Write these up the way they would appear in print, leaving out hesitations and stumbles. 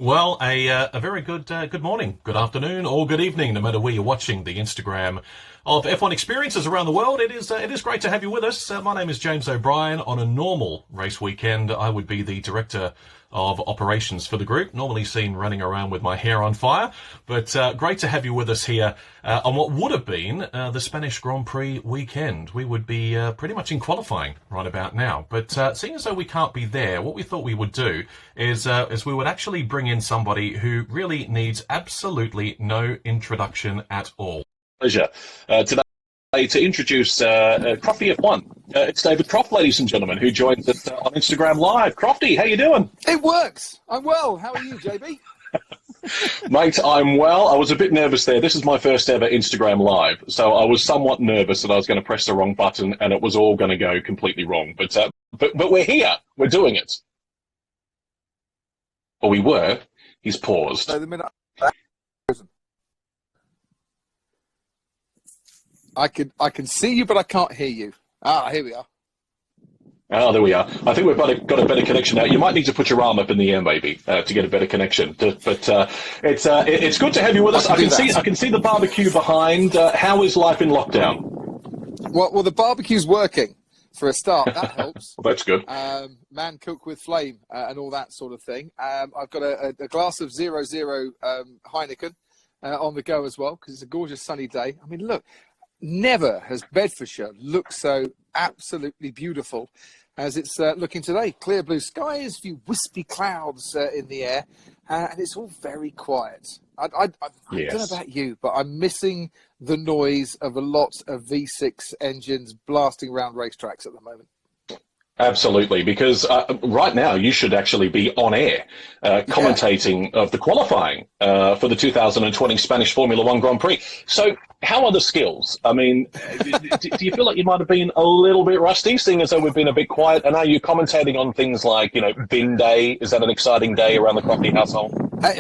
Well, a very good morning, good afternoon, or good evening, no matter where you're watching the Instagram of F1 experiences around the world. It is great to have you with us. My name is James O'Brien. On a normal race weekend, I would be the director of operations for the group, normally seen running around with my hair on fire. But great to have you with us here on what would have been the Spanish Grand Prix weekend. We would be pretty much in qualifying right about now. But seeing as though we can't be there, what we thought we would do is we would actually bring in somebody who really needs absolutely no introduction at all. Pleasure today to introduce Crofty F1. It's David Croft, ladies and gentlemen, who joins us on Instagram Live. Crofty, how you doing? It works. I'm well. How are you, JB? Mate, I'm well. I was a bit nervous there. This is my first ever Instagram Live, so I was somewhat nervous that I was going to press the wrong button and it was all going to go completely wrong. But we're here. We're doing it. Or we were. He's paused. So the minute I can see you, but I can't hear you. Here we are. Oh, there we are. I think we've got a better connection now. You might need to put your arm up in the air, maybe, to get a better connection. But it's good to have you with us. I can see the barbecue behind. How is life in lockdown? Well, the barbecue's working for a start. That helps. Well, that's good. Man cook with flame and all that sort of thing. I've got a glass of 0.0 Heineken on the go as well because it's a gorgeous sunny day. I mean, look. Never has Bedfordshire looked so absolutely beautiful as it's looking today. Clear blue skies, a few wispy clouds in the air, and it's all very quiet. I don't know about you, but I'm missing the noise of a lot of V6 engines blasting around racetracks at the moment. Absolutely, because right now you should actually be on air commentating of the qualifying for the 2020 Spanish Formula One Grand Prix. So how are the skills? I mean, do you feel like you might have been a little bit rusty, seeing as though we've been a bit quiet? And are you commentating on things like, bin day? Is that an exciting day around the Crofty household?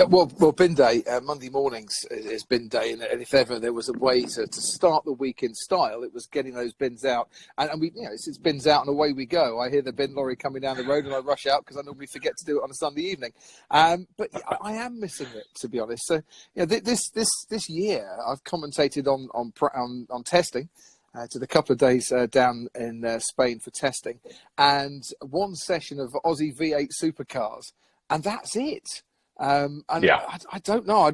Well, bin day, Monday mornings is bin day, and if ever there was a way to start the week in style, it was getting those bins out. And we, it's bins out and away we go. I hear the bin lorry coming down the road and I rush out because I normally forget to do it on a Sunday evening. But I am missing it, to be honest. So, this year I've commentated on testing. Did a couple of days down in Spain for testing, and one session of Aussie V8 supercars, and that's it. I don't know.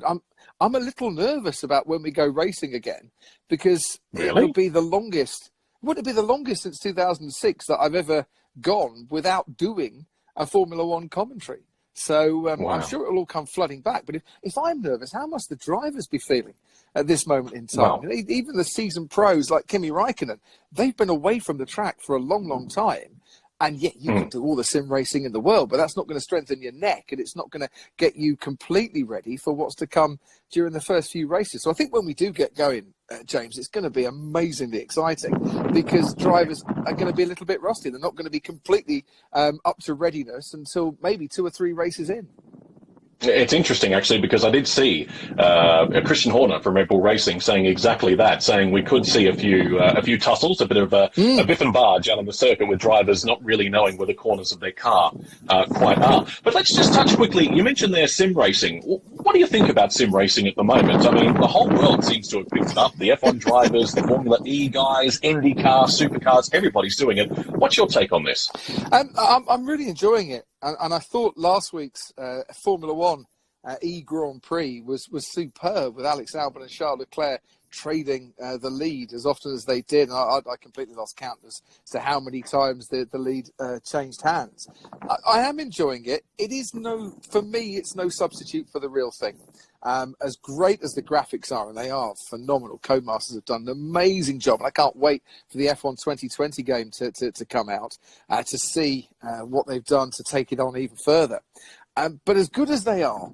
I'm a little nervous about when we go racing again because it will be the longest. Would it be the longest since 2006 that I've ever gone without doing a Formula One commentary? So I'm sure it'll all come flooding back. But if I'm nervous, how must the drivers be feeling at this moment in time? Wow. Even the seasoned pros like Kimi Räikkönen, they've been away from the track for a long, long time. And yet you can do all the sim racing in the world, but that's not going to strengthen your neck and it's not going to get you completely ready for what's to come during the first few races. So I think when we do get going, James, it's going to be amazingly exciting because drivers are going to be a little bit rusty. They're not going to be completely up to readiness until maybe 2 or 3 races in. It's interesting, actually, because I did see Christian Horner from Red Bull Racing saying exactly that, saying we could see a few tussles, a bit of a biff and barge out on the circuit with drivers not really knowing where the corners of their car quite are. But let's just touch quickly. You mentioned there sim racing. What do you think about sim racing at the moment? I mean, the whole world seems to have picked it up. The F1 drivers, the Formula E guys, IndyCar, supercars, everybody's doing it. What's your take on this? I'm really enjoying it. And I thought last week's Formula One Grand Prix was superb with Alex Albon and Charles Leclerc trading the lead as often as they did. And I completely lost count as to how many times the lead changed hands. I am enjoying it. For me, it's no substitute for the real thing. As great as the graphics are, and they are phenomenal, Codemasters have done an amazing job. And I can't wait for the F1 2020 game to come out to see what they've done to take it on even further. But as good as they are,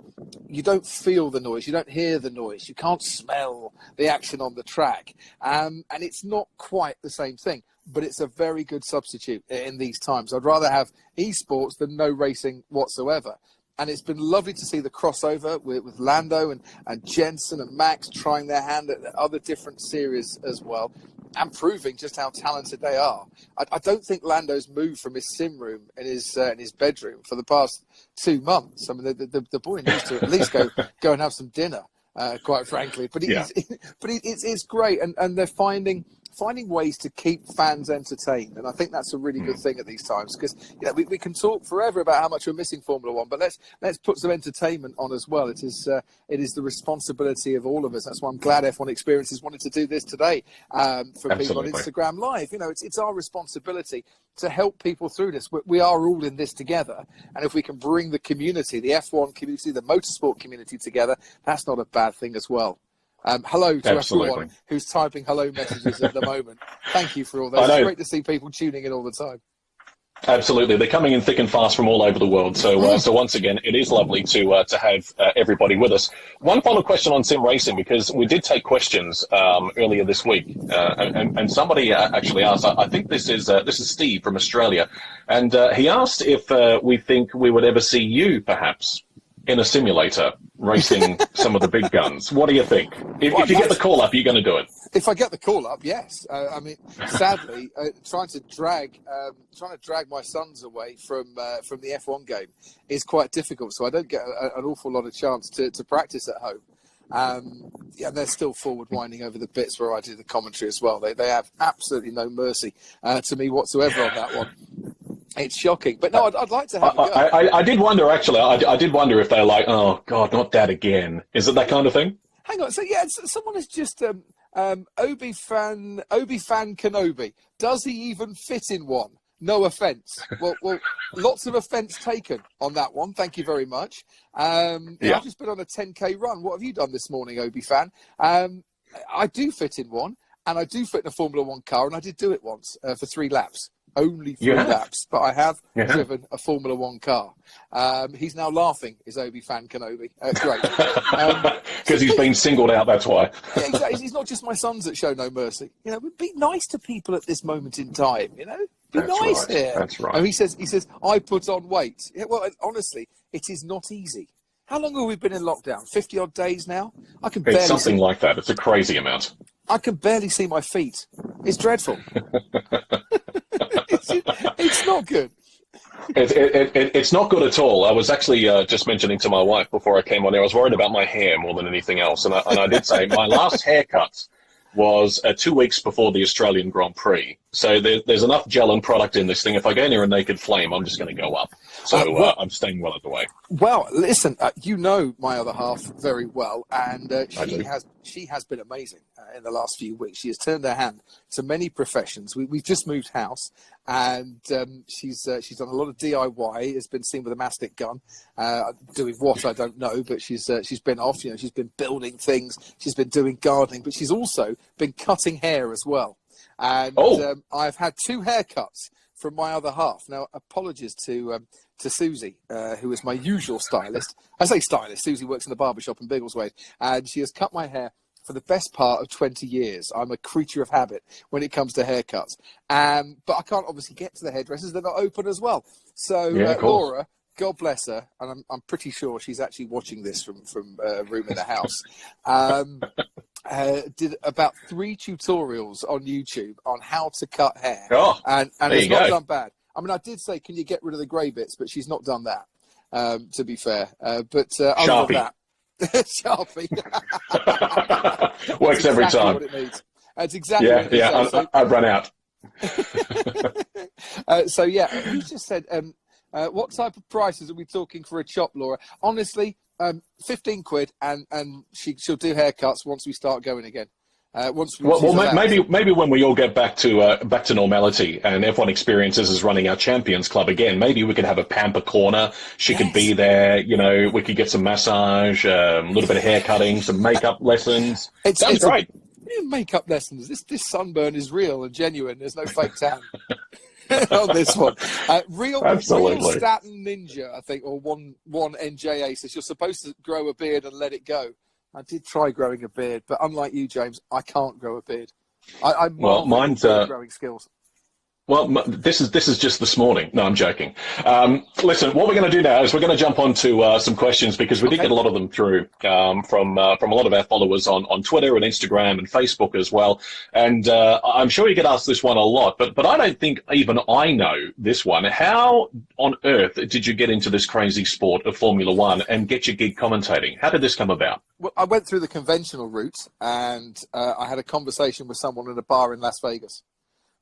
you don't feel the noise, you don't hear the noise, you can't smell the action on the track. And it's not quite the same thing, but it's a very good substitute in these times. I'd rather have esports than no racing whatsoever. And it's been lovely to see the crossover with Lando and Jensen and Max trying their hand at other different series as well, and proving just how talented they are. I don't think Lando's moved from his sim room in his bedroom for the past 2 months. I mean, the boy needs to at least go and have some dinner, quite frankly. But it's great, and they're finding ways to keep fans entertained, and I think that's a really good thing at these times, because we can talk forever about how much we're missing Formula One, but let's put some entertainment on as well. It is the responsibility of all of us. That's why I'm glad F1 Experiences wanted to do this today for people on Instagram Live. It's our responsibility to help people through this. We are all in this together, and if we can bring the community, the F1 community, the motorsport community together, that's not a bad thing as well. Hello to everyone who's typing hello messages at the moment. Thank you for all that. It's great to see people tuning in all the time. Absolutely. They're coming in thick and fast from all over the world. So so once again, it is lovely to have everybody with us. One final question on sim racing, because we did take questions earlier this week, and somebody actually asked, I think this is Steve from Australia, and he asked if we think we would ever see you, perhaps, in a simulator racing some of the big guns. What do you think? If you get the call up, you're going to do it? If I get the call up, yes. I mean, sadly, trying to drag my sons away from the F1 game is quite difficult. So I don't get an awful lot of chance to practice at home. They're still forward winding over the bits where I do the commentary as well. They have absolutely no mercy to me whatsoever on that one. It's shocking, but no, I'd like to have a go. I did wonder, actually. I did wonder if they're like, oh God, not that again. Is it that kind of thing? Hang on. So someone has just Obi-Fan Kenobi. Does he even fit in one? No offence. Well, lots of offence taken on that one. Thank you very much. I've just been on a 10K run. What have you done this morning, Obi-Fan? I do fit in one, and I do fit in a Formula One car, and I did do it once for 3 laps. Only 3 laps, but I have driven a Formula One car. He's now laughing, is Obi-Fan Kenobi. Great. Because he's been singled out, that's why. Yeah, exactly. It's not just my sons that show no mercy. Be nice to people at this moment in time, Be that's nice right. here. That's right. And he says, I put on weight. Yeah, well, honestly, it is not easy. How long have we been in lockdown? 50-odd days now? It's something like that. It's a crazy amount. I can barely see my feet. It's dreadful. It's not good. It's not good at all. I was actually just mentioning to my wife before I came on there, I was worried about my hair more than anything else. And I did say my last haircut was 2 weeks before the Australian Grand Prix. So there's enough gel and product in this thing. If I go near a naked flame, I'm just going to go up. So I'm staying well out of the way. Well, listen, you know my other half very well, and she has been amazing in the last few weeks. She has turned her hand to many professions. We've just moved house, and she's done a lot of DIY. Has been seen with a mastic gun, doing what I don't know, but she's been off. She's been building things. She's been doing gardening, but she's also been cutting hair as well. And I've had 2 haircuts from my other half. Now, apologies to Susie, who is my usual stylist. I say stylist. Susie works in the barbershop in Biggleswade, and she has cut my hair for the best part of 20 years. I'm a creature of habit when it comes to haircuts. But I can't obviously get to the hairdressers. They're not open as well. So Laura, God bless her, and I'm pretty sure she's actually watching this from a room in the house, did about 3 tutorials on YouTube on how to cut hair. And it's not done bad. I mean, I did say, can you get rid of the grey bits? But she's not done that, to be fair. But other than that, Sharpie. Works every time. What it needs. That's exactly what it needs. I've run out. You just said, what type of prices are we talking for a chop, Laura? Honestly, 15 quid, and she'll do haircuts once we start going again. Maybe when we all get back to normality and F1 Experiences is running our Champions Club again, maybe we could have a pamper corner. She could be there. We could get some massage, a little bit of hair cutting, some makeup lessons. Sounds great. Makeup lessons. This sunburn is real and genuine. There's no fake tan on this one. Real Staten Ninja, I think, or one NJA says you're supposed to grow a beard and let it go. I did try growing a beard, but unlike you, James, I can't grow a beard. Mine's growing skills. Well, this is just this morning. No, I'm joking. Listen, what we're going to do now is we're going to jump on to some questions because we did get a lot of them through from a lot of our followers on Twitter and Instagram and Facebook as well. And I'm sure you get asked this one a lot, but I don't think even I know this one. How on earth did you get into this crazy sport of Formula One and get your gig commentating? How did this come about? Well, I went through the conventional route, and I had a conversation with someone in a bar in Las Vegas,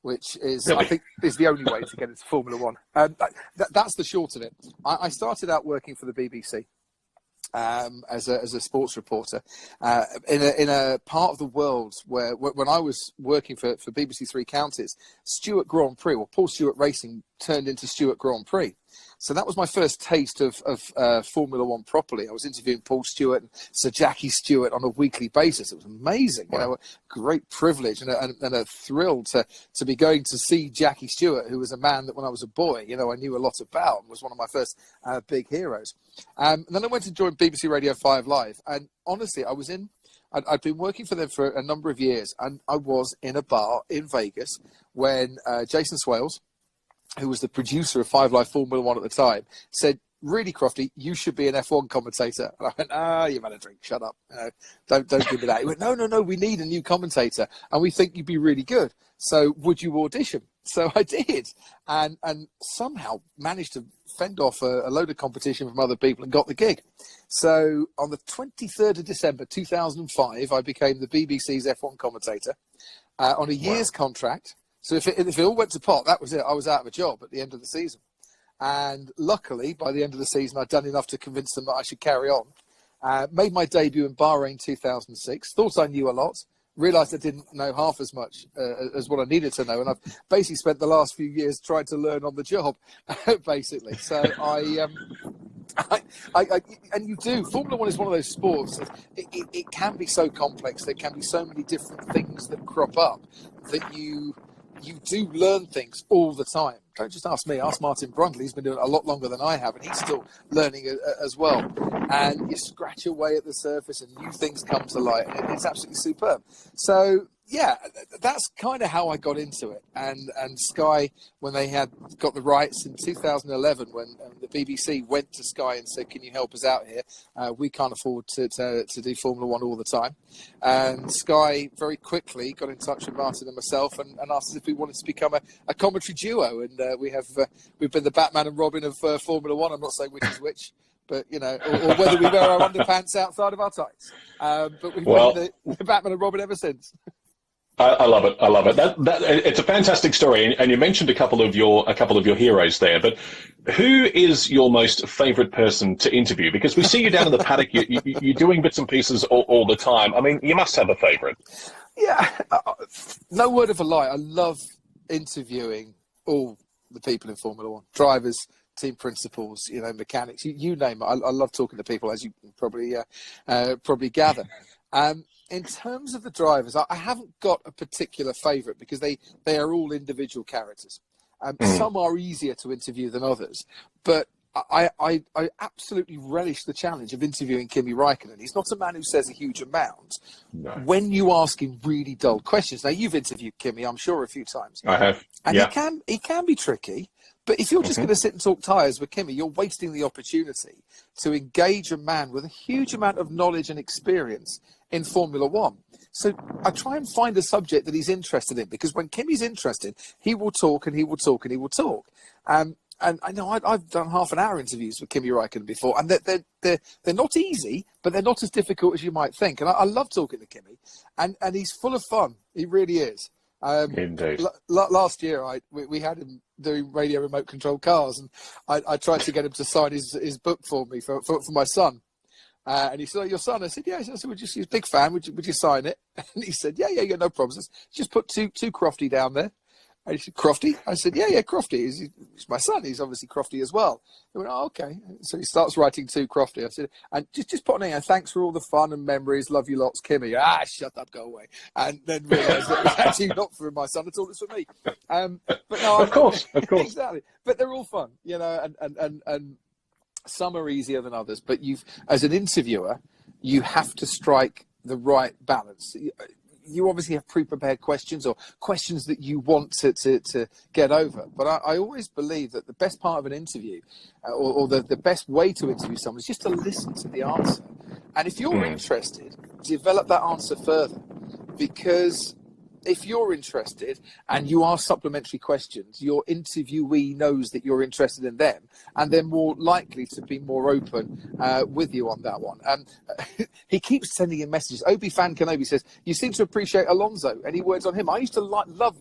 which is, really? I think, is the only way to get into Formula One. That's the short of it. I started out working for the BBC as a sports reporter in a part of the world where when I was working for BBC Three Counties, Stewart Grand Prix, or Paul Stewart Racing, turned into Stewart Grand Prix. So that was my first taste of Formula One properly. I was interviewing Paul Stewart and Sir Jackie Stewart on a weekly basis. It was amazing. Wow. You know, a great privilege and a thrill to be going to see Jackie Stewart, who was a man that when I was a boy, you know, I knew a lot about and was one of my first big heroes. And then I went to join BBC Radio 5 Live. And honestly, I'd been working for them for a number of years, and I was in a bar in Vegas when Jason Swales, who was the producer of 5 Live Formula One at the time, said, "Really, Crofty, you should be an F1 commentator." And I went, you've had a drink, shut up. You know, don't give me that. He went, no, we need a new commentator, and we think you'd be really good. So would you audition? So I did, and somehow managed to fend off a load of competition from other people and got the gig. So on the 23rd of December 2005, I became the BBC's F1 commentator on a year's contract. So if it all went to pot, that was it. I was out of a job at the end of the season. And luckily, by the end of the season, I'd done enough to convince them that I should carry on. Made my debut in Bahrain 2006. Thought I knew a lot. Realised I didn't know half as much as what I needed to know. And I've basically spent the last few years trying to learn on the job, basically. So and you do. Formula One is one of those sports that it can be so complex. There can be so many different things that crop up that you do learn things all the time. Don't just ask me, ask Martin Brundle. He's been doing it a lot longer than I have, and he's still learning as well. And you scratch away at the surface and new things come to light. It's absolutely superb. So, yeah, that's kind of how I got into it. And Sky, when they had got the rights in 2011, when the BBC went to Sky and said, "Can you help us out here? We can't afford to do Formula One all the time." And Sky very quickly got in touch with Martin and myself and asked us if we wanted to become a commentary duo. And we've been the Batman and Robin of Formula One. I'm not saying which is which, but you know, or whether we wear our underpants outside of our tights. But we've been the Batman and Robin ever since. I love it. I love it. It's a fantastic story, and you mentioned a couple of your heroes there. But who is your most favourite person to interview? Because we see you down in the paddock. You're doing bits and pieces all the time. I mean, you must have a favourite. Yeah, no word of a lie. I love interviewing all the people in Formula One: drivers, team principals, you know, mechanics. You name it. I love talking to people, as you probably gather. In terms of the drivers, I haven't got a particular favourite because they are all individual characters. Some are easier to interview than others, but I absolutely relish the challenge of interviewing Kimi Räikkönen. He's not a man who says a huge amount. No. When you ask him really dull questions, now you've interviewed Kimi, I'm sure, a few times. I have, and he can be tricky. But if you're just going to sit and talk tyres with Kimi, you're wasting the opportunity to engage a man with a huge amount of knowledge and experience in Formula One. So I try and find a subject that he's interested in, because when Kimi's interested, he will talk and he will talk and he will talk. And I know I've done half an hour interviews with Kimi Räikkönen before, and they're not easy, but they're not as difficult as you might think. And I love talking to Kimi, and he's full of fun. He really is. Indeed. Last year, we had him doing radio remote control cars, and I tried to get him to sign his book for me for my son. And he said, "Oh, your son?" I said, "Yeah." I said, "He's a big fan. Would you sign it?" And he said, "Yeah, no problems. Just put two Crofty down there." And he said, "Crofty?" I said, "Yeah, Crofty. He's my son. He's obviously Crofty as well." He went, "Oh, okay." So he starts writing to Crofty. I said, "And just put on here, thanks for all the fun and memories. Love you lots, Kimi." Shut up, go away. And then realised that it was actually not for my son at all. It's for me. But no, of course, exactly. But they're all fun, you know, and some are easier than others. But as an interviewer, you have to strike the right balance. you obviously have pre-prepared questions or questions that you want to get over. But I always believe that the best part of an interview or the best way to interview someone is just to listen to the answer. And if you're interested, develop that answer further, because if you're interested and you ask supplementary questions, your interviewee knows that you're interested in them, and they're more likely to be more open with you on that one. He keeps sending in messages. Obi-Fan Kenobi says, you seem to appreciate Alonso. Any words on him? I used to love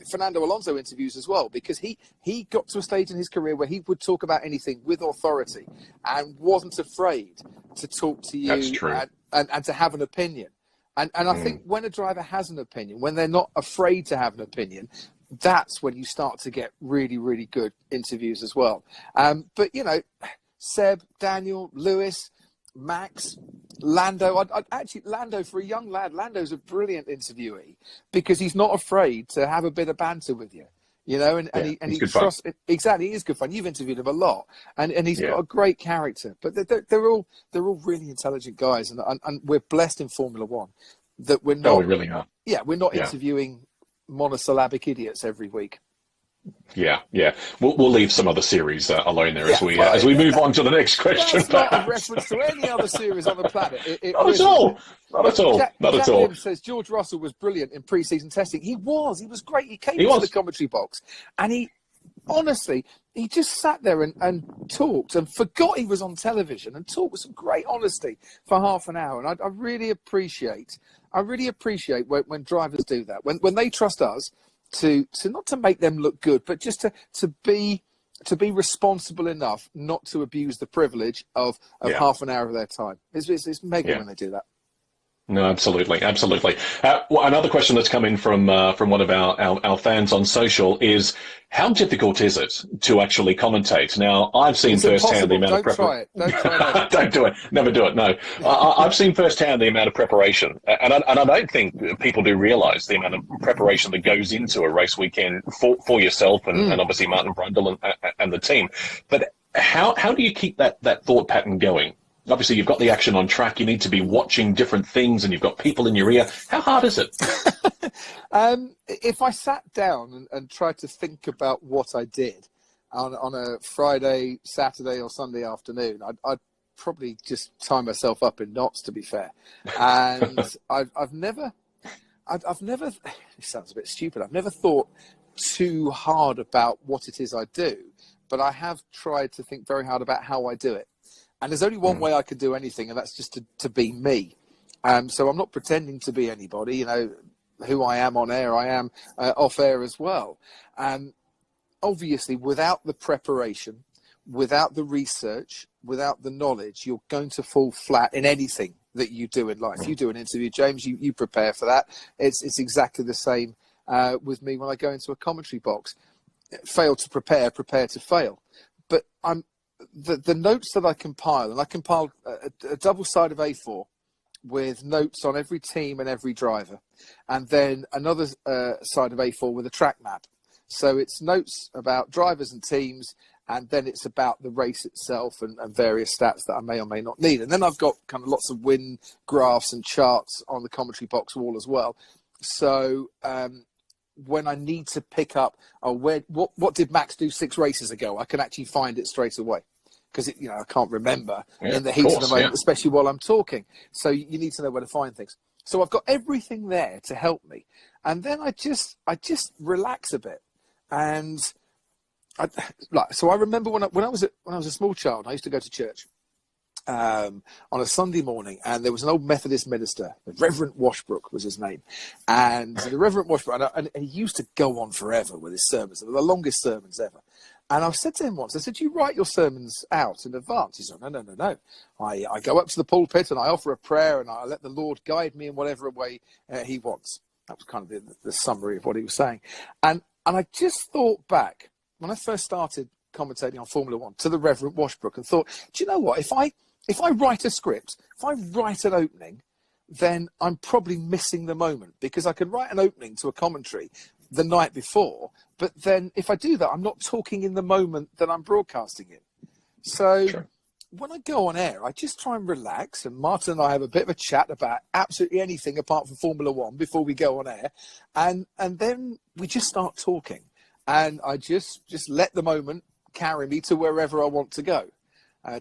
Fernando Alonso interviews as well, because he got to a stage in his career where he would talk about anything with authority and wasn't afraid to talk to you. That's true. And to have an opinion. And I think when a driver has an opinion, when they're not afraid to have an opinion, that's when you start to get really, really good interviews as well. But, Seb, Daniel, Lewis, Max, Lando. Actually, Lando, for a young lad, Lando's a brilliant interviewee because he's not afraid to have a bit of banter with you. And he trusts. Exactly, he is good fun. You've interviewed him a lot, and he's got a great character. But they're all really intelligent guys, and we're blessed in Formula One that we're not. Oh, we really are. Yeah, we're not interviewing monosyllabic idiots every week. Yeah. We'll leave some other series alone there as we move on to the next question. That's not a reference to any other series on the planet. Not at all. Not at all. Jack says George Russell was brilliant in pre-season testing. He was great. He came into the commentary box, and he just sat there and talked and forgot he was on television and talked with some great honesty for half an hour. And I really appreciate when drivers do that, when they trust us to not to make them look good, but just to be responsible enough not to abuse the privilege of half an hour of their time. It's mega when they do that. No, absolutely. Another question that's come in from one of our fans on social is, how difficult is it to actually commentate? Now, I've seen firsthand the amount of preparation. Don't try it. Don't do it. Never do it. No, I've seen firsthand the amount of preparation, and I don't think people do realise the amount of preparation that goes into a race weekend for yourself and obviously Martin Brundle and the team. But how do you keep that thought pattern going? Obviously, you've got the action on track. You need to be watching different things, and you've got people in your ear. How hard is it? If I sat down and tried to think about what I did on a Friday, Saturday, or Sunday afternoon, I'd probably just tie myself up in knots, to be fair. And I've never. It sounds a bit stupid. I've never thought too hard about what it is I do, but I have tried to think very hard about how I do it. And there's only one way I can do anything, and that's just to be me. So I'm not pretending to be anybody. Who I am on air, I am off air as well. Obviously, without the preparation, without the research, without the knowledge, you're going to fall flat in anything that you do in life. You do an interview, James, you prepare for that. It's exactly the same with me when I go into a commentary box. Fail to prepare to fail. But the notes that I compile, and I compiled a double side of A4 with notes on every team and every driver, and then another side of A4 with a track map. So it's notes about drivers and teams, and then it's about the race itself and various stats that I may or may not need. And then I've got kind of lots of win graphs and charts on the commentary box wall as well. So when I need to pick up, what did Max do 6 races ago, I can actually find it straight away. Because I can't remember in the heat of the moment, especially while I'm talking. So you need to know where to find things. So I've got everything there to help me, and then I just relax a bit. And so I remember when I was a small child, I used to go to church on a Sunday morning, and there was an old Methodist minister, the Reverend Washbrook was his name, and the Reverend Washbrook, and he used to go on forever with his sermons. They were the longest sermons ever. And I said to him once, I said, you write your sermons out in advance? He said, no. I go up to the pulpit and I offer a prayer and I let the Lord guide me in whatever way he wants. That was kind of the summary of what he was saying. And I just thought back, when I first started commentating on Formula One, to the Reverend Washbrook, and thought, do you know what? If I write a script, if I write an opening, then I'm probably missing the moment, because I can write an opening to a commentary the night before, but then if I do that, I'm not talking in the moment that I'm broadcasting it. So when I go on air, I just try and relax, and Martin and I have a bit of a chat about absolutely anything apart from Formula One before we go on air, and then we just start talking, and I just let the moment carry me to wherever I want to go.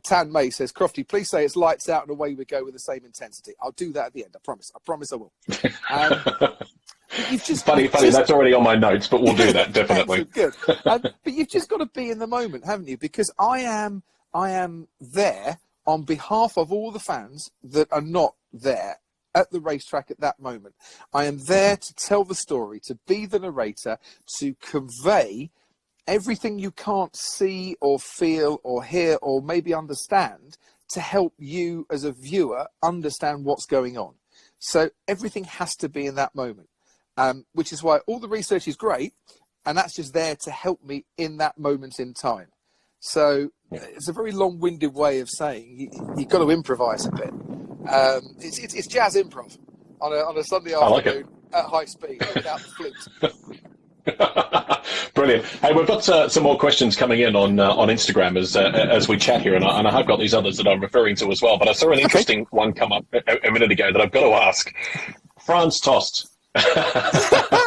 Tan May says, Crofty, please say it's lights out and away we go with the same intensity. I'll do that at the end. I promise. I promise I will. Funny. That's already on my notes, but we'll do that definitely. Good. But you've just got to be in the moment, haven't you? Because I am there on behalf of all the fans that are not there at the racetrack at that moment. I am there to tell the story, to be the narrator, to convey everything you can't see or feel or hear or maybe understand, to help you as a viewer understand what's going on. So everything has to be in that moment, which is why all the research is great, and that's just there to help me in that moment in time. So it's a very long-winded way of saying you've got to improvise a bit. It's jazz improv on a Sunday afternoon at high speed without the flute. Brilliant. Hey, we've got some more questions coming in on Instagram as we chat here, and I have got these others that I'm referring to as well. But I saw an interesting one come up a minute ago that I've got to ask. Franz Tost.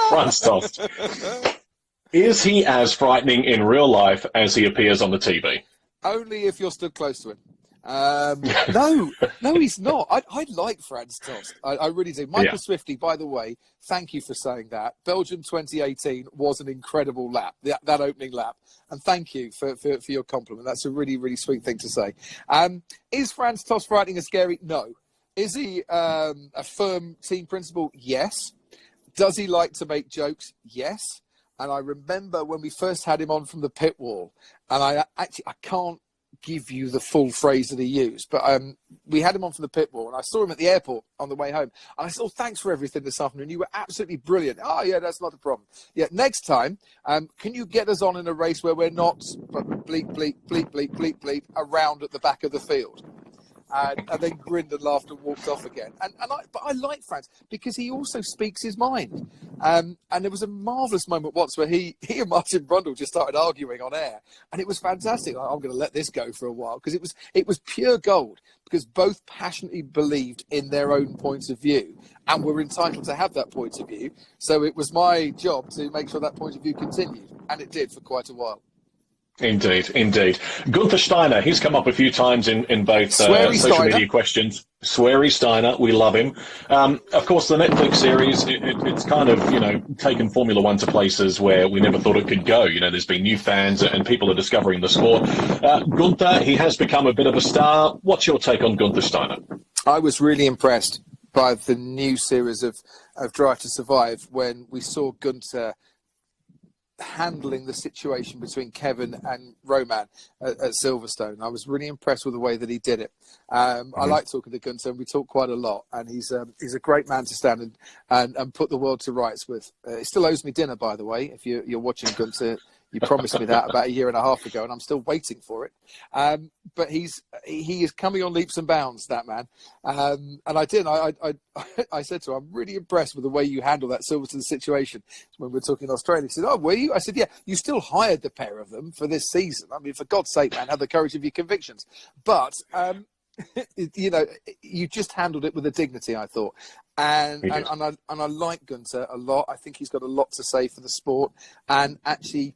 Franz Tost. Is he as frightening in real life as he appears on the TV? Only if you're stood close to him. No, he's not. I like Franz Tost. I really do. Michael Swifty, by the way, thank you for saying that. Belgium 2018 was an incredible lap, that opening lap. And thank you for your compliment. That's a really, really sweet thing to say. Is Franz Tost frightening and scary? No. Is he a firm team principal? Yes. Does he like to make jokes? Yes. And I remember when we first had him on from the pit wall, and I can't give you the full phrase that he used, but we had him on from the pit wall, and I saw him at the airport on the way home, and I said, "Oh, thanks for everything this afternoon. You were absolutely brilliant." "Oh, yeah, that's not a problem." "Yeah, next time, can you get us on in a race where we're not bleep, bleep, bleep, bleep, bleep, bleep around at the back of the field?" And then grinned and laughed and walked off again. But I like Franz because he also speaks his mind. And there was a marvellous moment once where he and Martin Brundle just started arguing on air, and it was fantastic. I'm going to let this go for a while because it was pure gold, because both passionately believed in their own points of view and were entitled to have that point of view. So it was my job to make sure that point of view continued, and it did for quite a while. Indeed. Gunther Steiner, he's come up a few times in both social media questions. Sweary Steiner, we love him. Of course, the Netflix series, it's kind of, taken Formula One to places where we never thought it could go. There's been new fans and people are discovering the sport. Gunther, he has become a bit of a star. What's your take on Gunther Steiner? I was really impressed by the new series of Drive to Survive when we saw Gunther handling the situation between Kevin and Roman at Silverstone. I was really impressed with the way that he did it. I like talking to Gunther, and we talk quite a lot, and he's a great man to stand and put the world to rights with. He still owes me dinner, by the way. If you're watching Gunther, you promised me that about a year and a half ago, and I'm still waiting for it. But he is coming on leaps and bounds, that man. And I did. I said to him, "I'm really impressed with the way you handle that Silverstone situation." When we were talking in Australia, he said, "Oh, were you?" I said, "Yeah, you still hired the pair of them for this season. I mean, for God's sake, man, have the courage of your convictions." But you just handled it with a dignity, I thought. And I like Gunther a lot. I think he's got a lot to say for the sport. And actually,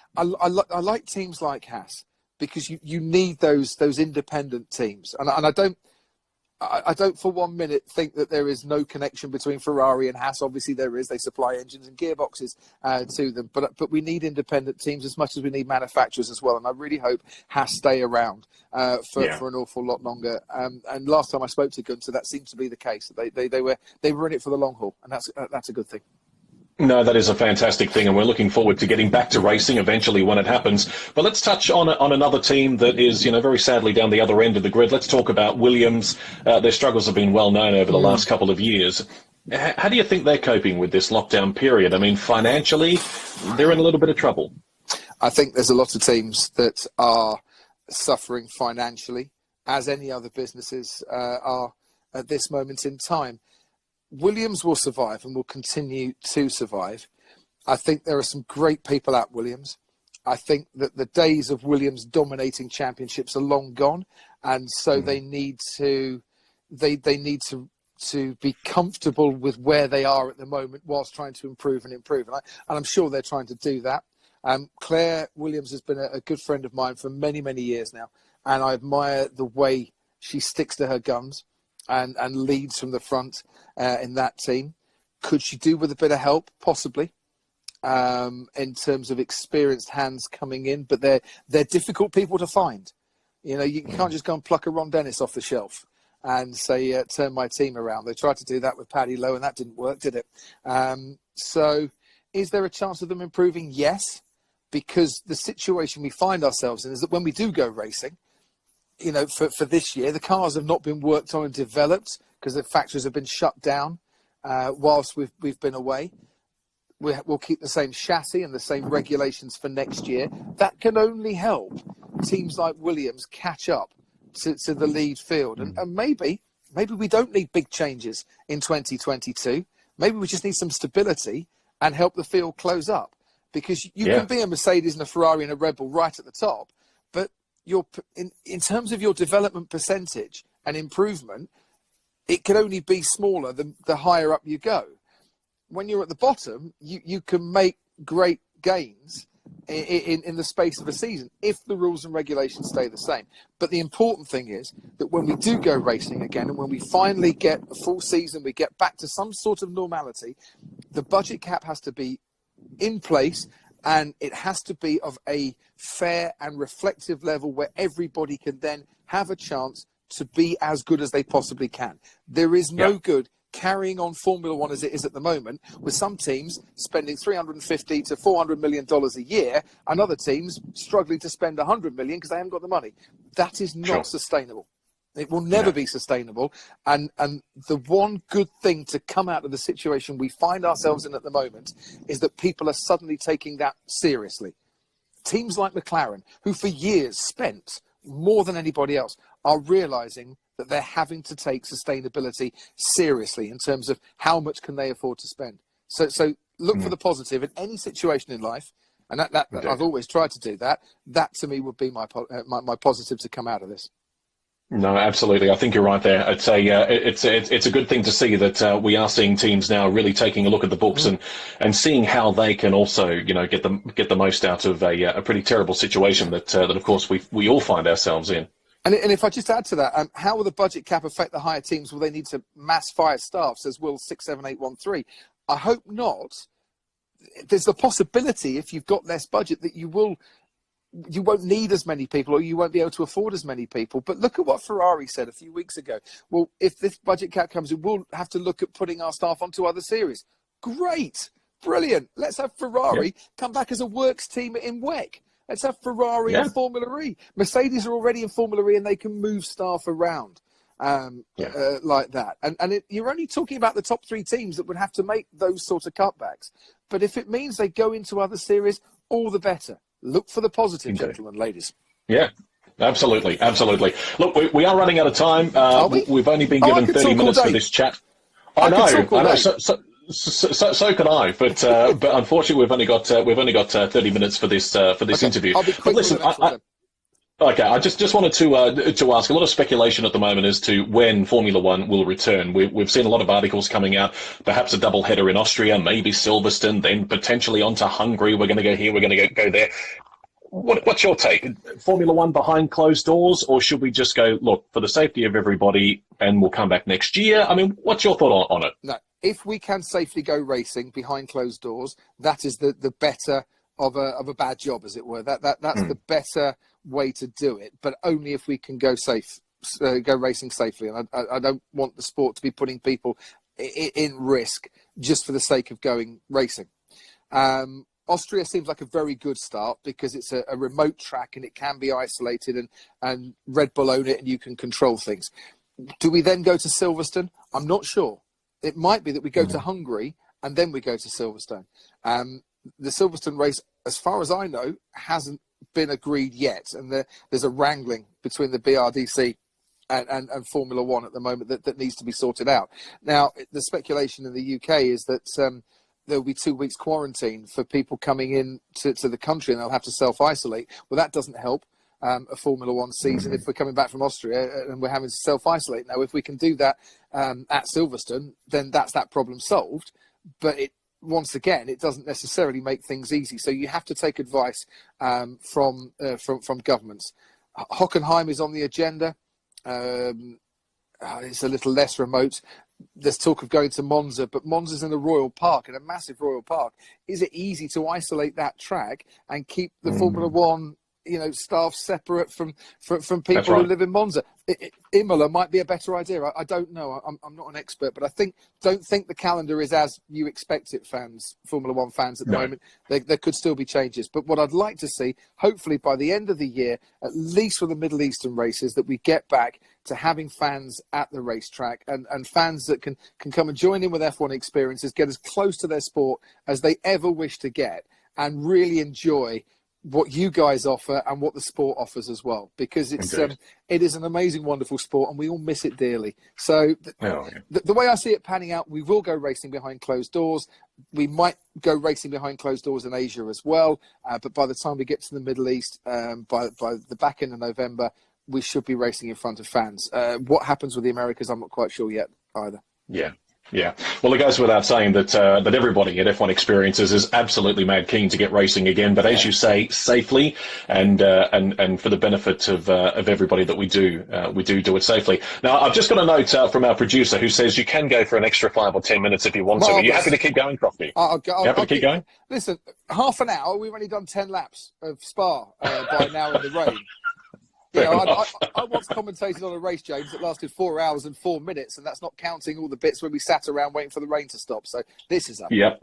I like teams like Haas, because you need those independent teams. And I don't for 1 minute think that there is no connection between Ferrari and Haas. Obviously there is. They supply engines and gearboxes to them. But we need independent teams as much as we need manufacturers as well. And I really hope Haas stay around for an awful lot longer. And last time I spoke to Gunther, that seemed to be the case. They were in it for the long haul, and that's a good thing. No, that is a fantastic thing, and we're looking forward to getting back to racing eventually when it happens. But let's touch on another team that is, very sadly down the other end of the grid. Let's talk about Williams. Their struggles have been well known over the last couple of years. How do you think they're coping with this lockdown period? I mean, financially, they're in a little bit of trouble. I think there's a lot of teams that are suffering financially, as any other businesses are at this moment in time. Williams will survive and will continue to survive. I think there are some great people at Williams. I think that the days of Williams dominating championships are long gone, and so they need to be comfortable with where they are at the moment whilst trying to improve and improve. And I'm sure they're trying to do that. Claire Williams has been a good friend of mine for many, many years now, and I admire the way she sticks to her guns and leads from the front in that team. Could she do with a bit of help? Possibly. In terms of experienced hands coming in, but they're difficult people to find. You know, you can't just go and pluck a Ron Dennis off the shelf and say, turn my team around. They tried to do that with Paddy Lowe and that didn't work, did it? So is there a chance of them improving? Yes, because the situation we find ourselves in is that when we do go racing, you know, for this year, the cars have not been worked on and developed because the factories have been shut down whilst we've been away. We'll keep the same chassis and the same regulations for next year. That can only help teams like Williams catch up to the lead field. And maybe we don't need big changes in 2022. Maybe we just need some stability and help the field close up. Because you can be a Mercedes and a Ferrari and a Red Bull right at the top, but in terms of your development percentage and improvement, it can only be smaller the higher up you go. When you're at the bottom, you can make great gains in the space of a season if the rules and regulations stay the same. But the important thing is that when we do go racing again and when we finally get a full season, we get back to some sort of normality, the budget cap has to be in place and it has to be of a fair and reflective level where everybody can then have a chance to be as good as they possibly can. There is no good carrying on Formula One as it is at the moment, with some teams spending $350 to $400 million a year and other teams struggling to spend $100 million because they haven't got the money. That is not sustainable. It will never be sustainable. And the one good thing to come out of the situation we find ourselves in at the moment is that people are suddenly taking that seriously. Teams like McLaren, who for years spent more than anybody else, are realising that they're having to take sustainability seriously in terms of how much can they afford to spend. So look for the positive in any situation in life, and that I've always tried to do that. That to me would be my positive to come out of this. No, absolutely. I think you're right there. It's a good thing to see that we are seeing teams now really taking a look at the books and seeing how they can also, you know, get the most out of a pretty terrible situation that of course we all find ourselves in. And if I just add to that, how will the budget cap affect the higher teams? Will they need to mass fire staff, says Will 67813? I hope not. There's the possibility, if you've got less budget, that you won't need as many people or you won't be able to afford as many people. But look at what Ferrari said a few weeks ago. Well, if this budget cap comes in, we'll have to look at putting our staff onto other series. Great. Brilliant. Let's have Ferrari come back as a works team in WEC. Let's have Ferrari in Formula E. Mercedes are already in Formula E and they can move staff around like that. And you're only talking about the top three teams that would have to make those sort of cutbacks. But if it means they go into other series, all the better. Look for the positive, gentlemen, ladies. Yeah, absolutely. Look, we are running out of time. We've only been given 30 minutes for this chat. I know. So can I, but unfortunately we've only got 30 minutes for this interview. I'll be quick. But listen, I just wanted to ask. A lot of speculation at the moment as to when Formula One will return. We've seen a lot of articles coming out. Perhaps a double header in Austria, maybe Silverstone, then potentially on to Hungary. We're going to go here. We're going to go there. What's your take? Formula One behind closed doors, or should we just go, look, for the safety of everybody, and we'll come back next year? I mean, what's your thought on it? No. If we can safely go racing behind closed doors, that is the better of a bad job, as it were. That's the better way to do it, but only if we can go racing safely. And I don't want the sport to be putting people in risk just for the sake of going racing. Austria seems like a very good start because it's a remote track and it can be isolated and Red Bull own it and you can control things. Do we then go to Silverstone? I'm not sure. It might be that we go to Hungary and then we go to Silverstone. The Silverstone race, as far as I know, hasn't been agreed yet. And there's a wrangling between the BRDC and Formula One at the moment that needs to be sorted out. Now, the speculation in the UK is that there'll be 2 weeks quarantine for people coming in to the country, and they'll have to self-isolate. Well, that doesn't help a Formula One season if we're coming back from Austria and we're having to self-isolate. Now, if we can do that at Silverstone, then that's that problem solved. But once again, it doesn't necessarily make things easy. So you have to take advice from governments. Hockenheim is on the agenda. It's a little less remote. There's talk of going to Monza, but Monza's in a royal park, in a massive royal park. Is it easy to isolate that track and keep the Formula One, staff separate from people who live in Monza? Imola might be a better idea. I don't know. I'm not an expert, but don't think the calendar is as you expect it, Formula One fans at the moment. There could still be changes. But what I'd like to see, hopefully by the end of the year, at least for the Middle Eastern races, that we get back to having fans at the racetrack and fans that can come and join in with F1 experiences, get as close to their sport as they ever wish to get, and really enjoy what you guys offer and what the sport offers as well, because it is an amazing, wonderful sport, and we all miss it dearly. So the way I see it panning out, we will go racing behind closed doors. We might go racing behind closed doors in Asia as well. But by the time we get to the Middle East, by the back end of November, we should be racing in front of fans. What happens with the Americas, I'm not quite sure yet either. Yeah. Well, it goes without saying that everybody at F1 Experiences is absolutely mad keen to get racing again, but as you say, safely and for the benefit of everybody that we do it safely. Now, I've just got a note from our producer who says you can go for an extra 5 or 10 minutes if you want to. Are you happy to keep going, Crofty? Happy to keep going? Listen, half an hour. We've only done 10 laps of Spa by now in the rain. I once commentated on a race, James, that lasted 4 hours and 4 minutes, and that's not counting all the bits when we sat around waiting for the rain to stop. So this is a mere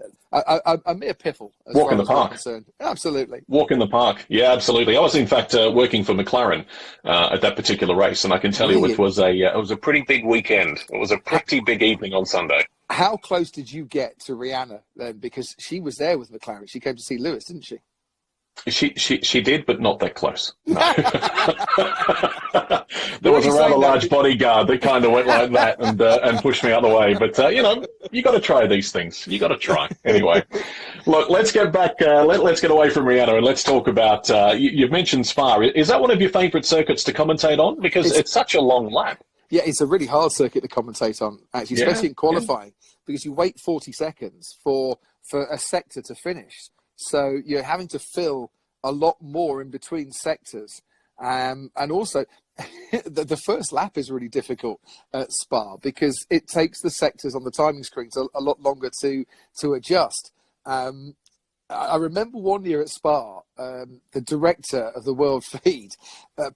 piffle. Walk in the park. Absolutely. Walk in the park. Yeah, absolutely. I was, in fact, working for McLaren at that particular race, and I can tell you it was a pretty big weekend. It was a pretty big evening on Sunday. How close did you get to Rihanna then? Because she was there with McLaren. She came to see Lewis, didn't she? She did, but not that close. No. There was a rather large bodyguard that kind of went like that and pushed me out of the way. But you got to try these things. You got to try anyway. Look, let's get back. Let's get away from Rihanna and let's talk about. You've mentioned Spa. Is that one of your favourite circuits to commentate on? Because it's such a long lap. Yeah, it's a really hard circuit to commentate on, actually, especially in qualifying, because you wait 40 seconds for a sector to finish. So you're having to fill a lot more in between sectors. And also, the first lap is really difficult at Spa because it takes the sectors on the timing screens a lot longer to adjust. I remember one year at Spa, the director of the World Feed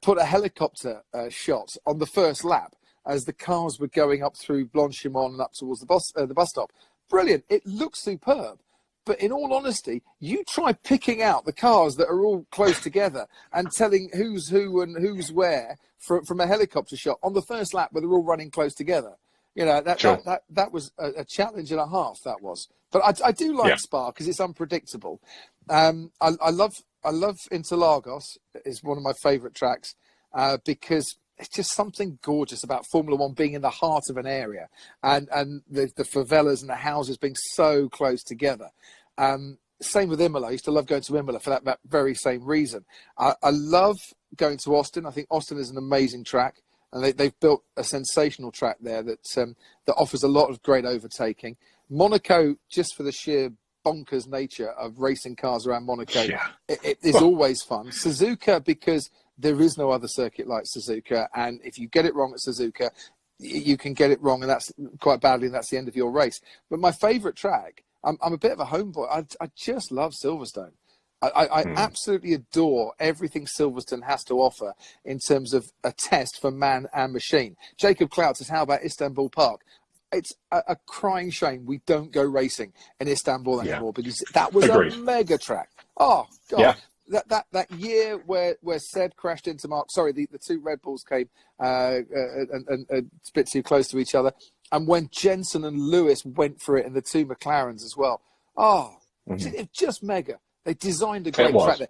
put a helicopter shot on the first lap as the cars were going up through Blanchimont and up towards the bus stop. Brilliant. It looks superb. But in all honesty, you try picking out the cars that are all close together and telling who's who and who's where from a helicopter shot on the first lap where they're all running close together. That was a challenge and a half, that was. But I do like Spa because it's unpredictable. I love Interlagos. It's one of my favourite tracks because it's just something gorgeous about Formula One being in the heart of an area and the favelas and the houses being so close together. Same with Imola. I used to love going to Imola for that very same reason. I love going to Austin. I think Austin is an amazing track, and they've built a sensational track there that offers a lot of great overtaking. Monaco, just for the sheer bonkers nature of racing cars around Monaco, it is always fun. Suzuka, because there is no other circuit like Suzuka, and if you get it wrong at Suzuka, you can get it wrong, and that's quite badly, and that's the end of your race. But my favourite track, I'm a bit of a homeboy. I just love Silverstone. I absolutely adore everything Silverstone has to offer in terms of a test for man and machine. Jacob Cloud says, how about Istanbul Park? It's a crying shame we don't go racing in Istanbul anymore because that was a mega track. Oh, God. Yeah. That year where Seb crashed into the two Red Bulls came and a bit too close to each other, and when Jensen and Lewis went for it in the two McLarens as well. It's just mega. They designed a great track there.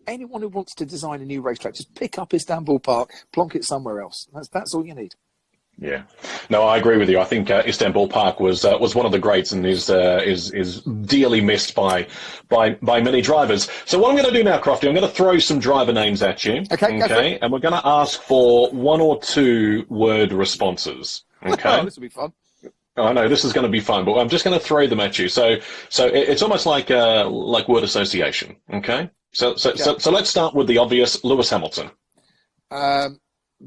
Anyone who wants to design a new racetrack, just pick up Istanbul Park, plonk it somewhere else. That's all you need. Yeah, no, I agree with you. I think Istanbul Park was one of the greats and is dearly missed by many drivers. So what I'm going to do now, Crofty, I'm going to throw some driver names at you. Okay, go for it. And we're going to ask for 1 or 2 word responses. Okay. Oh, this will be fun. I know this is going to be fun, but I'm just going to throw them at you. So it's almost like word association. Okay. So let's start with the obvious. Lewis Hamilton.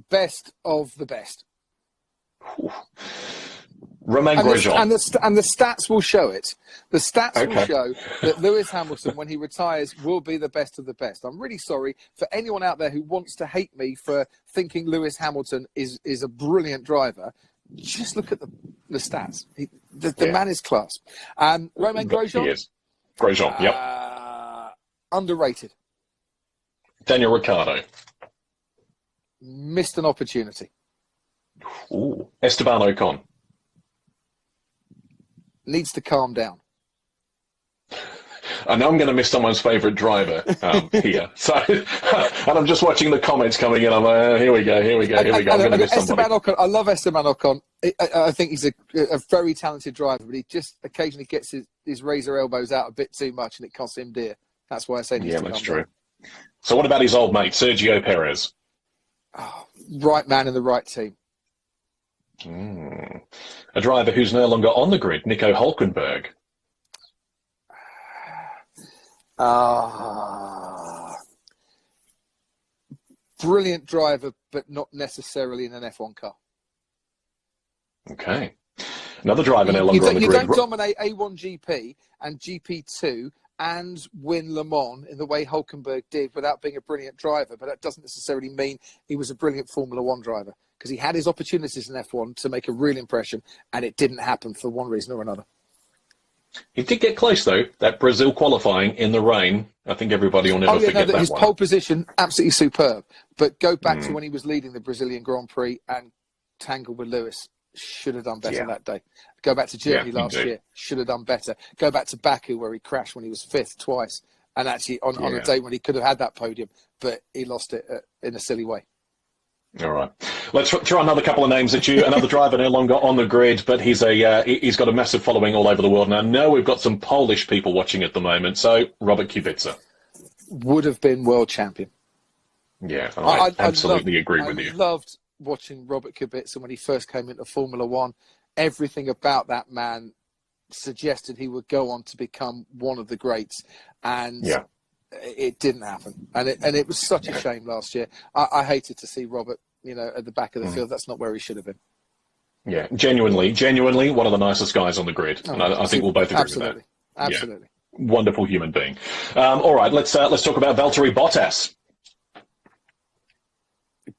Best of the best. Romain Grosjean. And the stats will show it. The stats will Okay. show that Lewis Hamilton, when he retires, will be the best of the best. I'm really sorry for anyone out there who wants to hate me for thinking Lewis Hamilton is a brilliant driver. Just look at the stats. The man is class. Romain Grosjean? He is. Grosjean, yep. Underrated. Daniel Ricciardo. Missed an opportunity. Ooh. Esteban Ocon. Needs to calm down. I know I'm going to miss someone's favourite driver here. So, and I'm just watching the comments coming in. I'm like, here we go. I'm going to miss somebody. Ocon, I love Esteban Ocon. I think he's a very talented driver, but he just occasionally gets his razor elbows out a bit too much, and it costs him dear. That's why I say Yeah, that's true. So what about his old mate, Sergio Perez? Oh, right man in the right team. A driver who's no longer on the grid, Nico Hulkenberg. Brilliant driver, but not necessarily in an F1 car. Okay. Another driver no longer on the You grid. don't dominate A1 GP and GP2 and win Le Mans in the way Hulkenberg did without being a brilliant driver, but that doesn't necessarily mean he was a brilliant Formula One driver, because he had his opportunities in F1 to make a real impression, and it didn't happen for one reason or another. He did get close, though, that Brazil qualifying in the rain. I think everybody will never forget that his one. pole position, absolutely superb. But go back to when he was leading the Brazilian Grand Prix and tangled with Lewis. Should have done better that day. Go back to Germany last year. Should have done better. Go back to Baku, where he crashed when he was 5th twice, and actually on a day when he could have had that podium, but he lost it in a silly way. All right. Let's throw another couple of names at you. Another driver no longer on the grid, but he's got a massive following all over the world. And I know we've got some Polish people watching at the moment. So Robert Kubica. Would have been world champion. Yeah, I absolutely agree with you. I loved watching Robert Kubica when he first came into Formula One. Everything about that man suggested he would go on to become one of the greats. And it didn't happen. And it was such a shame last year. I hated to see Robert, at the back of the field. That's not where he should have been. Yeah, genuinely one of the nicest guys on the grid. And I think we'll both agree with that. Absolutely. Yeah. Wonderful human being. All right, let's talk about Valtteri Bottas.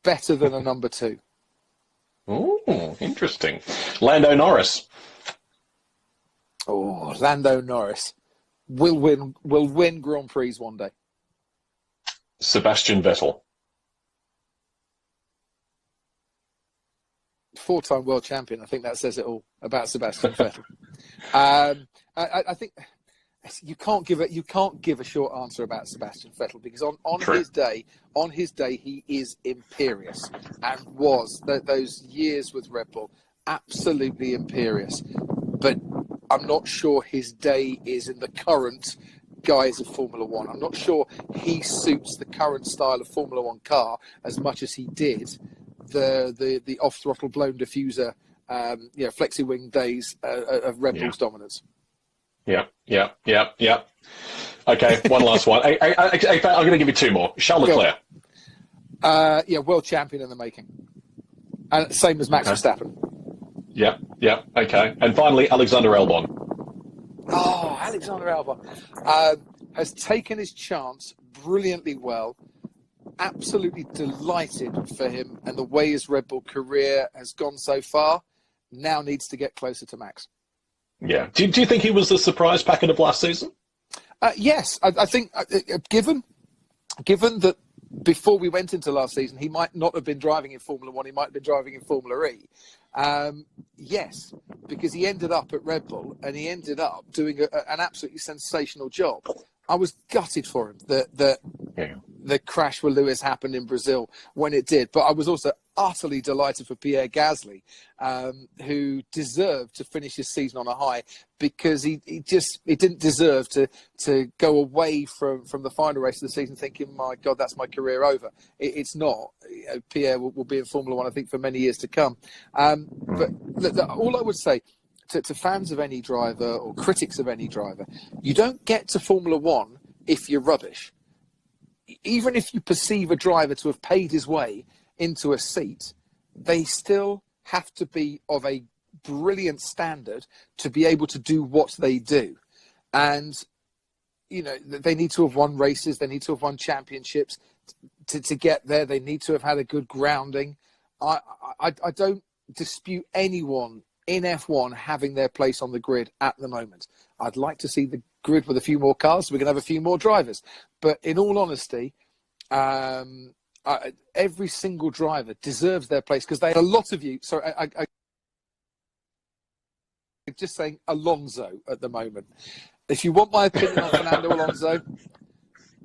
Better than a number 2. Oh, interesting. Lando Norris. Oh, Lando Norris will win Grand Prix one day. Sebastian Vettel. 4-time world champion. I think that says it all about Sebastian Vettel. I think you can't give a short answer about Sebastian Vettel, because on his day he is imperious, and was those years with Red Bull absolutely imperious. But I'm not sure his day is in the current guise of Formula One. I'm not sure he suits the current style of Formula One car as much as he did the off throttle blown diffuser, flexi wing days of Red Bull's dominance. Yeah. Okay, one last one. I'm going to give you 2 more. Charles Leclerc. World champion in the making. And same as Max Verstappen. Yeah. Okay. And finally, Alexander Albon. Oh, Alexander Albon has taken his chance brilliantly well. Absolutely delighted for him and the way his Red Bull career has gone so far. Now needs to get closer to Max. Yeah. Do you think he was the surprise packet of last season? Yes. I think given that before we went into last season, he might not have been driving in Formula One. He might have been driving in Formula E. Yes, because he ended up at Red Bull and he ended up doing an absolutely sensational job. I was gutted for him that the crash with Lewis happened in Brazil when it did, but I was also utterly delighted for Pierre Gasly, who deserved to finish his season on a high, because he didn't deserve to go away from the final race of the season thinking, my God, that's my career over. It's not. Pierre will be in Formula One, I think, for many years to come. But all I would say to fans of any driver or critics of any driver, you don't get to Formula One if you're rubbish. Even if you perceive a driver to have paid his way into a seat, they still have to be of a brilliant standard to be able to do what they do. And, you know, they need to have won races, they need to have won championships. To get there, they need to have had a good grounding. I don't dispute anyone in F1 having their place on the grid at the moment. I'd like to see the grid with a few more cars so we can have a few more drivers. But in all honesty, every single driver deserves their place, because a lot of you, sorry, I just saying Alonso at the moment. If you want my opinion on Fernando Alonso,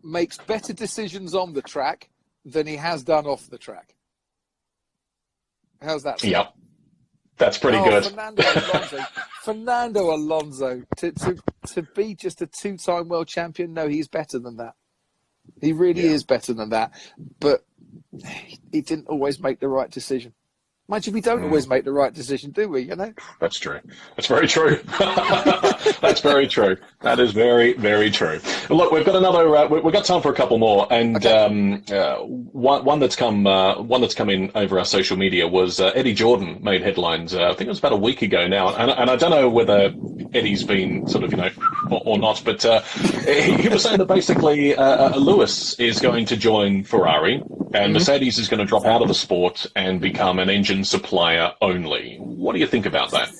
makes better decisions on the track than he has done off the track. How's that? Yep. That's pretty good. Fernando Alonso, to be just a two-time world champion, no, he's better than that. He really is better than that. But he didn't always make the right decision. Mind you, we don't always make the right decision, do we? You know. That's true. That's very true. That's very true. That is very, very true. Look, we've got another. We've got time for a couple more, and okay. One that's come in over our social media was Eddie Jordan made headlines. I think it was about a week ago now, and I don't know whether Eddie's been sort of, you know, or not, but he was saying that basically Lewis is going to join Ferrari, and Mercedes is going to drop out of the sport and become an engine supplier only. What do you think about that?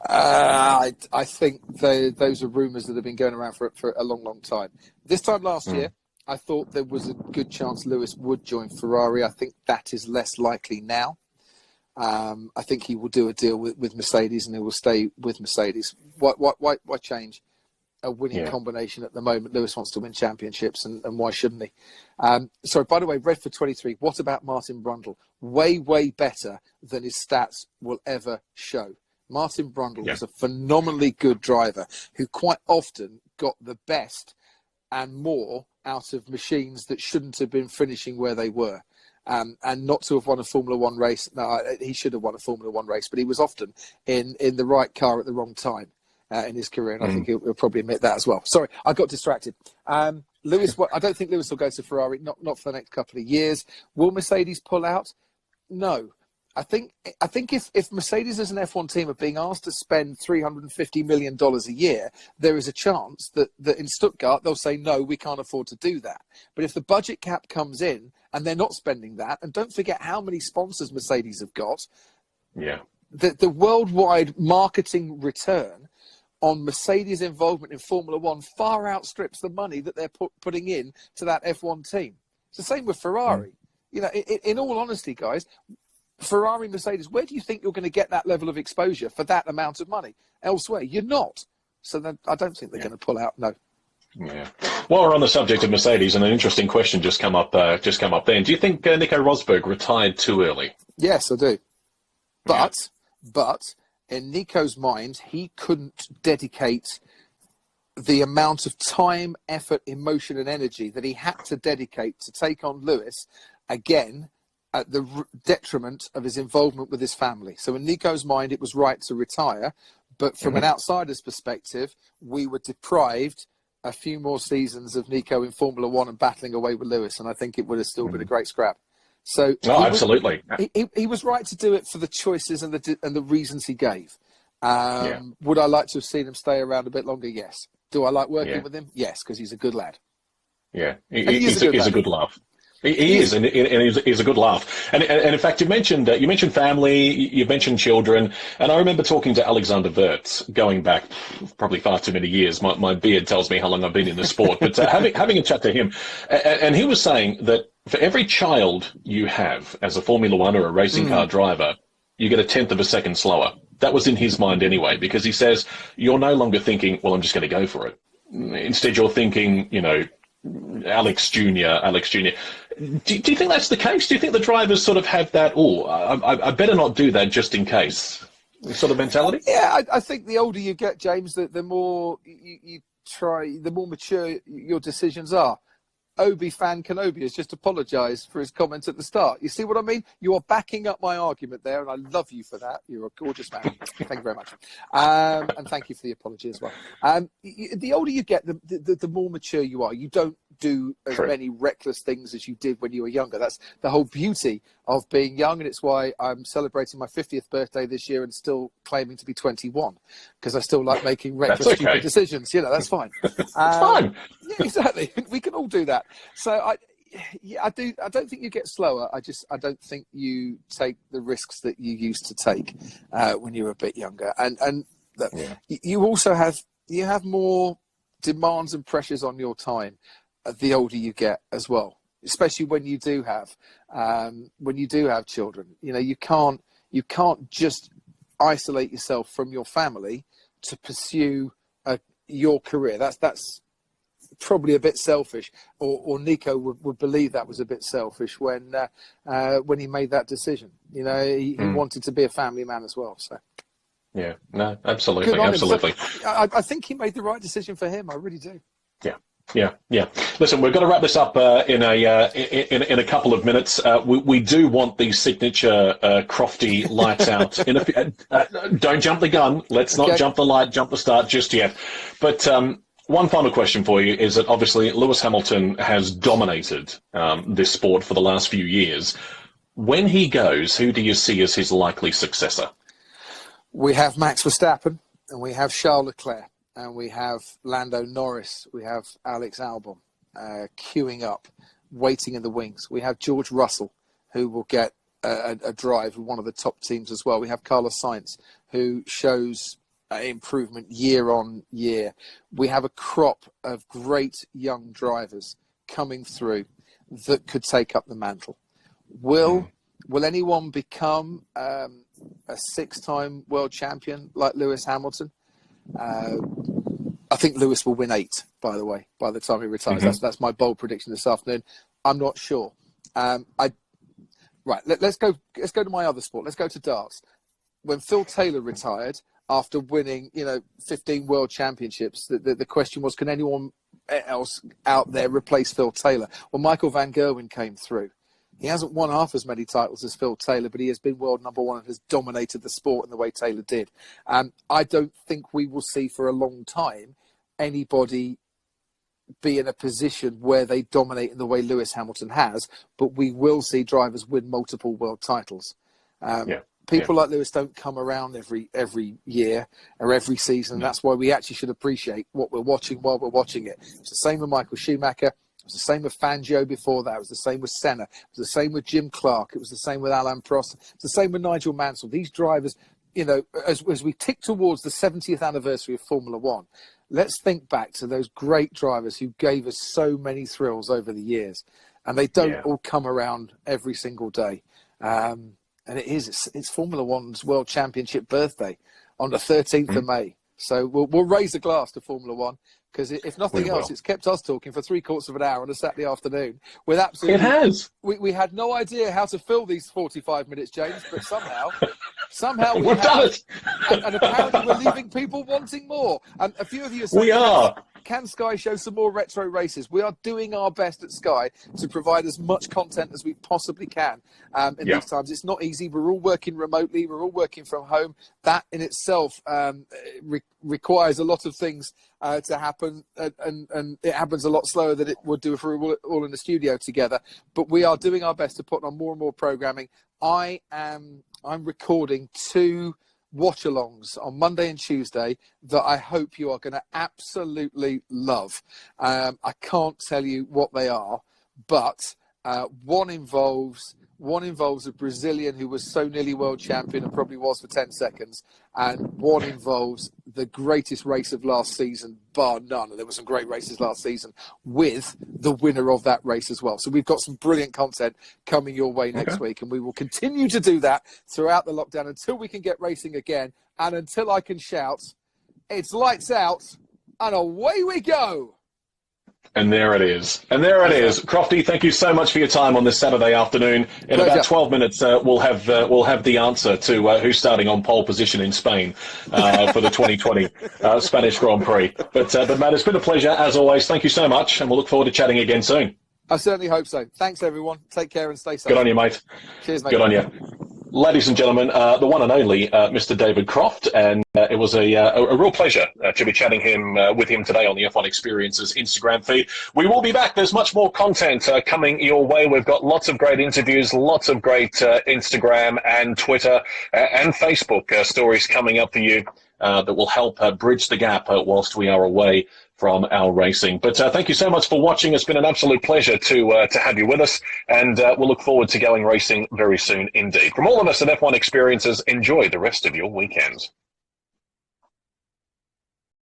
I think those are rumours that have been going around for a long, long time. This time last year, I thought there was a good chance Lewis would join Ferrari. I think that is less likely now. I think he will do a deal with Mercedes, and he will stay with Mercedes. Why change a winning combination at the moment? Lewis wants to win championships, and why shouldn't he? Sorry, by the way, Redford 23, what about Martin Brundle? Way, way better than his stats will ever show. Martin Brundle was a phenomenally good driver who quite often got the best and more out of machines that shouldn't have been finishing where they were. And not to have won a Formula One race. No, he should have won a Formula One race, but he was often in the right car at the wrong time in his career. And I think he'll probably admit that as well. Sorry, I got distracted. Lewis, I don't think Lewis will go to Ferrari, not for the next couple of years. Will Mercedes pull out? No. I think if Mercedes as an F1 team are being asked to spend $350 million a year, there is a chance that in Stuttgart they'll say, no, we can't afford to do that. But if the budget cap comes in and they're not spending that, and don't forget how many sponsors Mercedes have got, the worldwide marketing return on Mercedes' involvement in Formula One far outstrips the money that they're putting in to that F1 team. It's the same with Ferrari. You know, in all honesty, guys, Ferrari, Mercedes, where do you think you're going to get that level of exposure for that amount of money? Elsewhere, you're not. So then I don't think they're going to pull out. No. Yeah. While we're on the subject of Mercedes, and an interesting question just come up then. Do you think Nico Rosberg retired too early? Yes, I do. But in Nico's mind, he couldn't dedicate the amount of time, effort, emotion, and energy that he had to dedicate to take on Lewis again, at the detriment of his involvement with his family. So in Nico's mind, it was right to retire. But from an outsider's perspective, we were deprived a few more seasons of Nico in Formula One and battling away with Lewis. And I think it would have still been a great scrap. So absolutely. He was right to do it for the choices and the reasons he gave. Would I like to have seen him stay around a bit longer? Yes. Do I like working with him? Yes, because he's a good lad. Yeah, he's a good laugh. He is, and he's a good laugh. And in fact, you mentioned family, you mentioned children, and I remember talking to Alexander Wirtz going back probably far too many years. My beard tells me how long I've been in the sport, but having a chat to him, and he was saying that for every child you have as a Formula One or a racing car driver, you get a tenth of a second slower. That was in his mind anyway, because he says you're no longer thinking, well, I'm just going to go for it. Instead, you're thinking, you know, Alex Jr. Do you think that's the case? Do you think the drivers sort of have that, I better not do that just in case sort of mentality? Yeah, I think the older you get, James, the more you try, the more mature your decisions are. Obi-Fan Kenobi has just apologised for his comments at the start. You see what I mean? You are backing up my argument there, and I love you for that. You're a gorgeous man. Thank you very much. And thank you for the apology as well. The older you get, the more mature you are. You don't do as many reckless things as you did when you were younger. That's the whole beauty of being young, and it's why I'm celebrating my 50th birthday this year and still claiming to be 21, because I still like making reckless, stupid decisions. You know, that's fine. It's fine. Yeah, exactly. We can all do that. So I don't think you get slower. I don't think you take the risks that you used to take when you were a bit younger. And look, you also have more demands and pressures on your time the older you get as well. Especially when you do have children. You know, you can't just isolate yourself from your family to pursue your career. That's probably a bit selfish, or Nico would believe that was a bit selfish when he made that decision. You know, he wanted to be a family man as well. So yeah, no, absolutely. I think he made the right decision for him. I really do. Yeah. Listen, we've got to wrap this up in a couple of minutes. We do want the signature Crofty lights out. Don't jump the gun. Let's not jump the start just yet. But one final question for you is that obviously Lewis Hamilton has dominated this sport for the last few years. When he goes, who do you see as his likely successor? We have Max Verstappen, and we have Charles Leclerc, and we have Lando Norris. We have Alex Albon queuing up, waiting in the wings. We have George Russell, who will get a drive with one of the top teams as well. We have Carlos Sainz, who shows improvement year on year. We have a crop of great young drivers coming through that could take up the mantle. Will anyone become a 6-time world champion like Lewis Hamilton? I think Lewis will win 8, by the way, by the time he retires. That's my bold prediction this afternoon. I'm not sure. Let's go to my other sport. Let's go to darts. When Phil Taylor retired after winning, 15 world championships, the question was, can anyone else out there replace Phil Taylor? Well, Michael van Gerwen came through. He hasn't won half as many titles as Phil Taylor, but he has been world number one and has dominated the sport in the way Taylor did. I don't think we will see for a long time anybody be in a position where they dominate in the way Lewis Hamilton has, but we will see drivers win multiple world titles. People like Lewis don't come around every year or every season. That's why we actually should appreciate what we're watching while we're watching it. It's the same with Michael Schumacher. It was the same with Fangio before that. It was the same with Senna. It was the same with Jim Clark. It was the same with Alain Prost. It's the same with Nigel Mansell. These drivers, as we tick towards the 70th anniversary of Formula One, let's think back to those great drivers who gave us so many thrills over the years. And they don't all come around every single day. And it's Formula One's World Championship birthday on the 13th of May. So we'll raise a glass to Formula One, because if nothing else, it's kept us talking for 3/4 of an hour on a Saturday afternoon. With absolutely, it has. We had no idea how to fill these 45 minutes, James, but somehow we've done it. And apparently we're leaving people wanting more. And a few of you are saying, we are. Can Sky show some more retro races? We are doing our best at Sky to provide as much content as we possibly can in these times. It's not easy. We're all working remotely. We're all working from home. That in itself requires a lot of things to happen, and it happens a lot slower than it would do if we were all in the studio together. But we are doing our best to put on more and more programming. I'm recording 2 watch-alongs on Monday and Tuesday that I hope you are going to absolutely love. I can't tell you what they are, but one involves a Brazilian who was so nearly world champion and probably was for 10 seconds, and one involves the greatest race of last season, bar none, and there were some great races last season, with the winner of that race as well. So we've got some brilliant content coming your way next week, and we will continue to do that throughout the lockdown until we can get racing again, and until I can shout, it's lights out, and away we go! And there it is. And there it is. Crofty, thank you so much for your time on this Saturday afternoon. In about 12 minutes, we'll have the answer to who's starting on pole position in Spain for the 2020 Spanish Grand Prix. But Matt, it's been a pleasure as always. Thank you so much, and we'll look forward to chatting again soon. I certainly hope so. Thanks, everyone. Take care and stay safe. Good on you, mate. Cheers, mate. Good on you. Ladies and gentlemen, the one and only Mr. David Croft, and it was a real pleasure to be chatting with him today on the F1 Experiences Instagram feed. We will be back. There's much more content coming your way. We've got lots of great interviews, lots of great Instagram and Twitter and Facebook stories coming up for you that will help bridge the gap whilst we are away from our racing. But thank you so much for watching. It's been an absolute pleasure to have you with us, and we'll look forward to going racing very soon indeed. From all of us at F1 Experiences, enjoy the rest of your weekends.